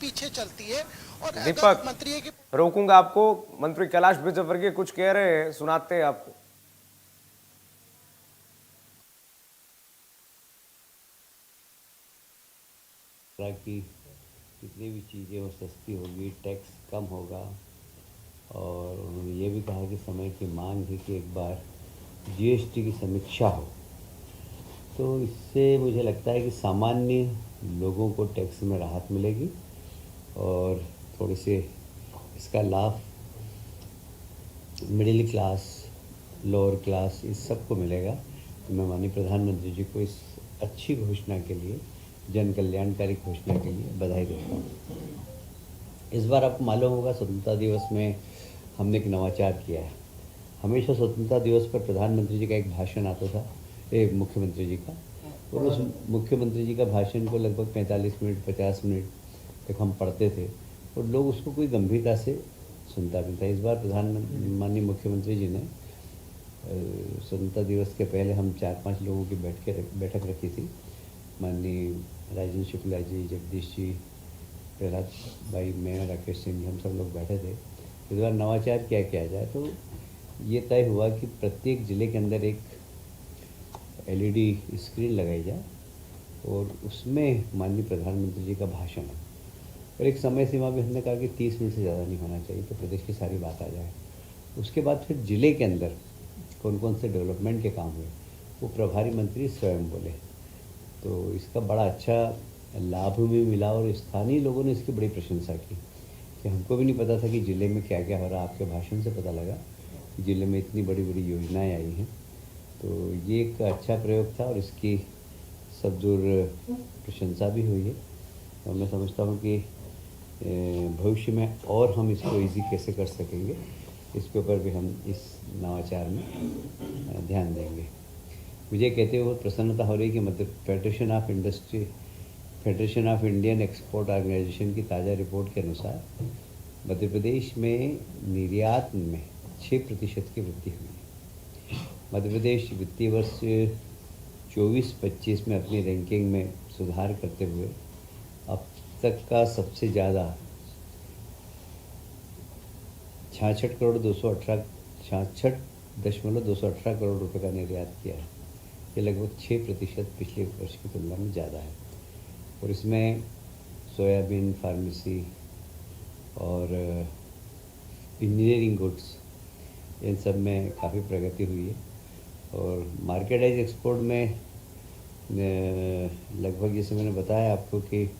पीछे चलती है। और दीपक, मंत्री है कि रोकूंगा आपको। मंत्री कैलाश विजयवर्गीय कुछ कह रहे हैं, सुनाते हैं आपको। कि जितनी भी चीज़ें वो सस्ती होगी, टैक्स कम होगा। और उन्होंने ये भी कहा कि समय की मांग है कि एक बार जीएसटी की समीक्षा हो। तो इससे मुझे लगता है कि सामान्य लोगों को टैक्स में राहत मिलेगी और थोड़े से इसका लाभ मिडिल क्लास, लोअर क्लास, इस सबको मिलेगा। तो मैं माननीय प्रधानमंत्री जी को इस अच्छी घोषणा के लिए, जन कल्याणकारी घोषणा के लिए बधाई देता हूँ। इस बार आपको मालूम होगा, स्वतंत्रता दिवस में हमने एक नवाचार किया है। हमेशा स्वतंत्रता दिवस पर प्रधानमंत्री जी का एक भाषण आता था, मुख्यमंत्री जी का, और उस मुख्यमंत्री जी का भाषण को लगभग 45 मिनट 50 मिनट तक हम पढ़ते थे और लोग उसको कोई गंभीरता से सुनता भी था। इस बार माननीय मुख्यमंत्री जी ने स्वतंत्रता दिवस के पहले हम 4-5 लोगों की बैठक रखी थी। माननीय राजेंद्र शुक्ला जी, जगदीश जी, प्रहलाद भाई, मैं, राकेश सिंह जी, हम सब लोग बैठे थे। इस बार नवाचार क्या किया जाए, तो ये तय हुआ कि प्रत्येक ज़िले के अंदर एक एलईडी स्क्रीन लगाई जाए और उसमें माननीय प्रधानमंत्री जी का भाषण है। और एक समय सीमा भी हमने कहा कि 30 मिनट से ज़्यादा नहीं होना चाहिए, तो प्रदेश की सारी बात आ जाए। उसके बाद फिर ज़िले के अंदर कौन कौन से डेवलपमेंट के काम हुए वो प्रभारी मंत्री स्वयं बोले। तो इसका बड़ा अच्छा लाभ भी मिला और स्थानीय लोगों ने इसकी बड़ी प्रशंसा की कि हमको भी नहीं पता था कि ज़िले में क्या क्या हो रहा। आपके भाषण से पता लगा कि ज़िले में इतनी बड़ी बड़ी योजनाएं आई हैं। तो ये एक अच्छा प्रयोग था और इसकी सब दूर प्रशंसा भी हुई है। और मैं समझता हूँ कि भविष्य में और हम इसको ईजी कैसे कर सकेंगे, इसके ऊपर भी हम इस नवाचार में ध्यान देंगे। मुझे कहते हुए बहुत प्रसन्नता हो रही है कि मध्य federation of Indian export organisation की ताज़ा रिपोर्ट के अनुसार मध्य प्रदेश में निर्यात में 6% की वृद्धि हुई है। मध्य प्रदेश वित्तीय वर्ष 24-25 में अपनी रैंकिंग में सुधार करते हुए अब तक का सबसे ज़्यादा 66.218 करोड़ रुपए का निर्यात किया है। ये लगभग 6% पिछले वर्ष की तुलना में ज़्यादा है। और इसमें सोयाबीन, फार्मेसी और इंजीनियरिंग गुड्स, इन सब में काफ़ी प्रगति हुई है। और मार्केटाइज एक्सपोर्ट में लगभग, जैसे मैंने बताया आपको, कि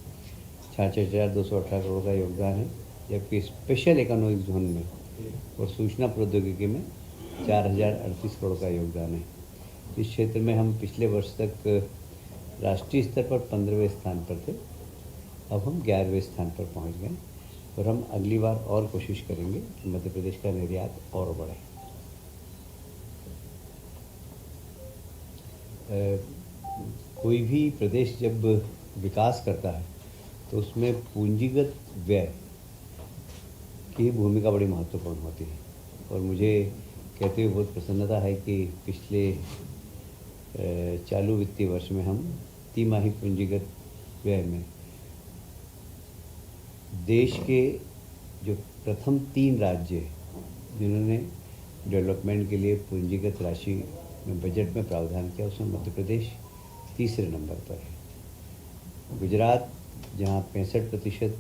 66,218 करोड़ का योगदान है, जबकि स्पेशल इकोनॉमिक जोन में और सूचना प्रौद्योगिकी में 4,038 करोड़ का योगदान है। इस क्षेत्र में हम पिछले वर्ष तक राष्ट्रीय स्तर पर 15वें स्थान पर थे, अब हम 11वें स्थान पर पहुंच गए और हम अगली बार और कोशिश करेंगे कि मध्य प्रदेश का निर्यात और बढ़े। कोई भी प्रदेश जब विकास करता है तो उसमें पूंजीगत व्यय की भूमिका बड़ी महत्वपूर्ण होती है। और मुझे कहते हुए बहुत प्रसन्नता है कि पिछले चालू वित्तीय वर्ष में हम तिमाही पूंजीगत व्यय में देश के जो प्रथम 3 राज्य जिन्होंने डेवलपमेंट के लिए पूंजीगत राशि में बजट में प्रावधान किया, उसमें मध्य प्रदेश तीसरे नंबर पर है। गुजरात, जहाँ 65%